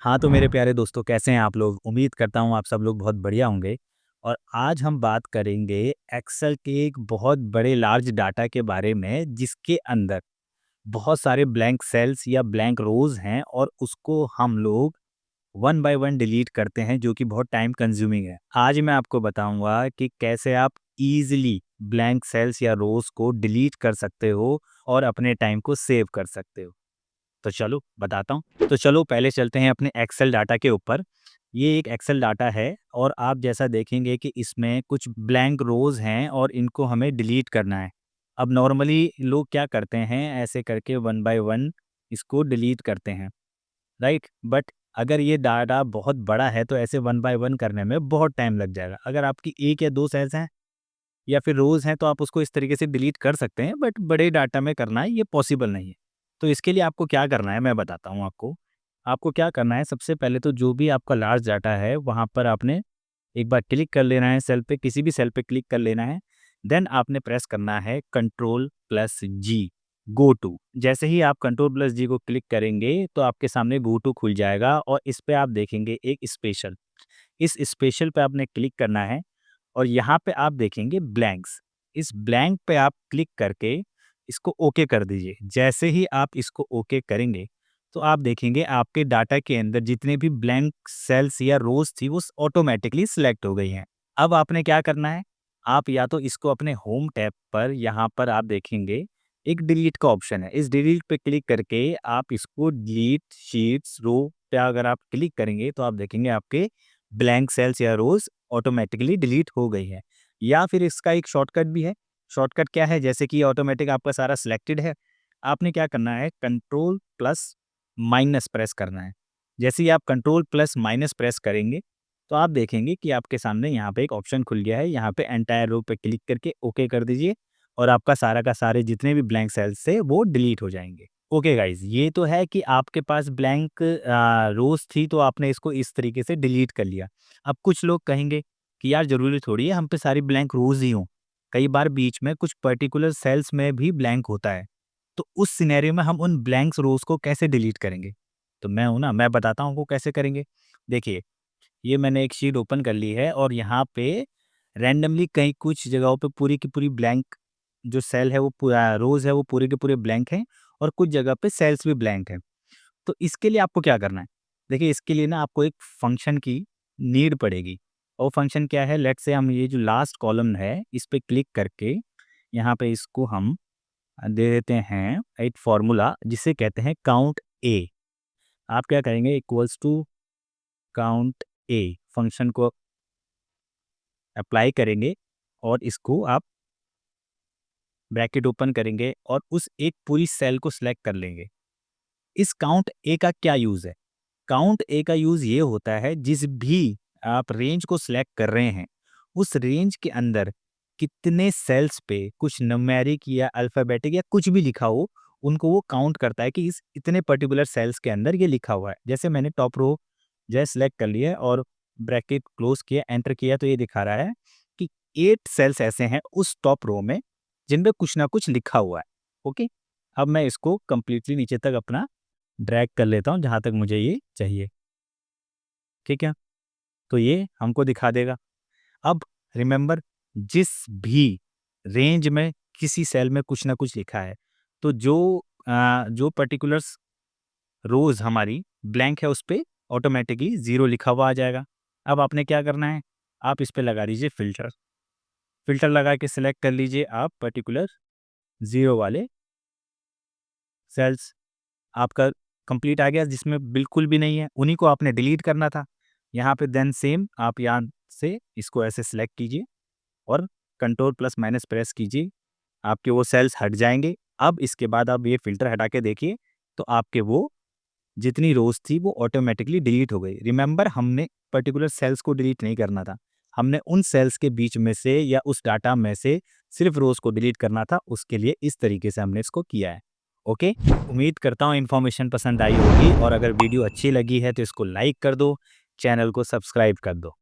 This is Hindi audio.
हाँ, तो मेरे प्यारे दोस्तों कैसे हैं आप लोग? उम्मीद करता हूँ आप सब लोग बहुत बढ़िया होंगे। और आज हम बात करेंगे एक्सेल के एक बहुत बड़े लार्ज डाटा के बारे में जिसके अंदर बहुत सारे ब्लैंक सेल्स या ब्लैंक रोज़ हैं और उसको हम लोग वन बाय वन डिलीट करते हैं जो कि बहुत टाइम कंज्यूमिंग है। आज मैं आपको बताऊँगा कि कैसे आप ईज़िली ब्लैंक सेल्स या रोज़ को डिलीट कर सकते हो और अपने टाइम को सेव कर सकते हो। तो चलो बताता हूँ। तो चलो पहले चलते हैं अपने एक्सेल डाटा के ऊपर। ये एक एक्सेल डाटा है और आप जैसा देखेंगे कि इसमें कुछ ब्लैंक रोज़ हैं और इनको हमें डिलीट करना है। अब नॉर्मली लोग क्या करते हैं ऐसे करके वन बाय वन इसको डिलीट करते हैं, राइट? बट अगर ये डाटा बहुत बड़ा है तो ऐसे वन बाय वन करने में बहुत टाइम लग जाएगा। अगर आपकी 1 या 2 सेल्स हैं या फिर रोज़ हैं तो आप उसको इस तरीके से डिलीट कर सकते हैं, बट बड़े डाटा में करना ये पॉसिबल नहीं है। तो इसके लिए आपको क्या करना है मैं बताता हूँ आपको। आपको क्या करना है, सबसे पहले तो जो भी आपका लार्ज डाटा है वहाँ पर आपने एक बार क्लिक कर लेना है सेल पे, किसी भी सेल पे क्लिक कर लेना है। देन आपने प्रेस करना है control plus G, go to. जैसे ही आप कंट्रोल प्लस जी को क्लिक करेंगे तो आपके सामने गो टू खुल जाएगा और इस पे आप देखेंगे एक स्पेशल। इस स्पेशल पे आपने क्लिक करना है और यहाँ पे आप देखेंगे ब्लैंक्स। इस ब्लैंक पे आप क्लिक करके इसको ओके कर दीजिए। जैसे ही आप इसको ओके करेंगे तो आप देखेंगे आपके डाटा के अंदर जितने भी ब्लैंक सेल्स या रोज थी वो ऑटोमेटिकली सिलेक्ट हो गई हैं। अब आपने क्या करना है, आप या तो इसको अपने होम टैब पर यहाँ पर आप देखेंगे एक डिलीट का ऑप्शन है। इस डिलीट पे क्लिक करके आप इसको डिलीट शीट्स रो पे अगर आप क्लिक करेंगे तो आप देखेंगे आपके ब्लैंक सेल्स या रोज ऑटोमेटिकली डिलीट हो गई है। या फिर इसका एक शॉर्टकट भी है। शॉर्टकट क्या है, जैसे कि ऑटोमेटिक आपका सारा सिलेक्टेड है, आपने क्या करना है कंट्रोल प्लस माइनस प्रेस करना है। जैसे ही आप कंट्रोल प्लस माइनस प्रेस करेंगे तो आप देखेंगे कि आपके सामने यहाँ पे एक ऑप्शन खुल गया है। यहाँ पे एंटायर रो पे क्लिक करके ओके कर दीजिए और आपका सारा का सारे जितने भी ब्लैंक सेल्स थे वो डिलीट हो जाएंगे। ओके गाइज, ये तो है कि आपके पास ब्लैंक रोज थी तो आपने इसको इस तरीके से डिलीट कर लिया। अब कुछ लोग कहेंगे कि यार ज़रूरी थोड़ी है हम पे सारी ब्लैंक रोज़ ही हों। कई बार बीच में कुछ पर्टिकुलर सेल्स में भी ब्लैंक होता है। तो उस सिनेरियो में हम उन ब्लैंक्स रोज़ को कैसे डिलीट करेंगे? तो मैं हूँ ना, मैं बताता हूँ वो कैसे करेंगे। देखिए, ये मैंने एक शीट ओपन कर ली है और यहाँ पे रैंडमली कहीं कुछ जगहों पे पूरी की पूरी ब्लैंक जो सेल है वो पूरा रोज़ है वो पूरे के पूरे ब्लैंक हैं और कुछ जगह पे सेल्स भी ब्लैंक हैं। तो इसके लिए आपको क्या करना है? देखिए, इसके लिए ना आपको एक फंक्शन की नीड पड़ेगी। और फंक्शन क्या है, लेट्स से हम ये जो लास्ट कॉलम है इस पे क्लिक करके यहाँ पे इसको हम दे देते हैं एक फॉर्मूला जिसे कहते हैं काउंट ए। आप क्या करेंगे, equals to count a function को अप्लाई करेंगे और इसको आप ब्रैकेट ओपन करेंगे और उस एक पूरी सेल को सिलेक्ट कर लेंगे। इस काउंट ए का क्या यूज़ है? काउंट ए का यूज़ ये होता है जिस भी आप रेंज को सिलेक्ट कर रहे हैं, उस रेंज के अंदर कितने सेल्स पे कुछ न्यूमेरिक या अल्फ़ाबेटिक या कुछ भी लिखा हो, उनको वो काउंट करता है कि इस इतने पर्टिकुलर सेल्स के अंदर ये लिखा हुआ है। जैसे मैंने टॉप रो जो है सिलेक्ट कर लिया और ब्रैकेट क्लोज़ किया, एंटर किया तो ये दिखा रहा है कि 8 सेल्स ऐसे हैं उस टॉप रो में, जिन पे कुछ ना कुछ लिखा हुआ है। ओके? अब मैं इसको कंप्लीटली नीचे तक अपना ड्रैग कर लेता हूँ जहाँ तक मुझे ये चाहिए। ठीक है? तो ये हमको दिखा देगा। अब रिमेंबर, जिस भी रेंज में किसी सेल में कुछ ना कुछ लिखा है, तो जो पर्टिकुलर्स रोज़ हमारी ब्लैंक है उस पे ऑटोमैटिकली 0 लिखा हुआ आ जाएगा। अब आपने क्या करना है, आप इस पे लगा दीजिए फ़िल्टर। फ़िल्टर लगा के सिलेक्ट कर लीजिए आप पर्टिकुलर 0 वाले सेल्स। आपका कंप्लीट आ गया, जिसमें बिल्कुल भी नहीं है, उन्हीं को आपने डिलीट करना था। यहाँ पे देन सेम आप यहाँ से इसको ऐसे सिलेक्ट कीजिए और कंट्रोल प्लस माइनस प्रेस कीजिए, आपके वो सेल्स हट जाएँगे। अब इसके बाद आप ये फ़िल्टर हटा के देखिए, तो आपके वो जितनी रोज़ थी वो ऑटोमैटिकली डिलीट हो गई। रिमेंबर, हमने पर्टिकुलर सेल्स को डिलीट नहीं करना था, हमने उन सेल्स के बीच में से या उस डाटा में से सिर्फ़ रोज़ को डिलीट करना था, उसके लिए इस तरीके से हमने इसको किया है। ओके? उम्मीद करता हूँ इन्फॉर्मेशन पसंद आई होगी और अगर वीडियो अच्छी लगी है तो इसको लाइक कर दो, चैनल को सब्सक्राइब कर दो।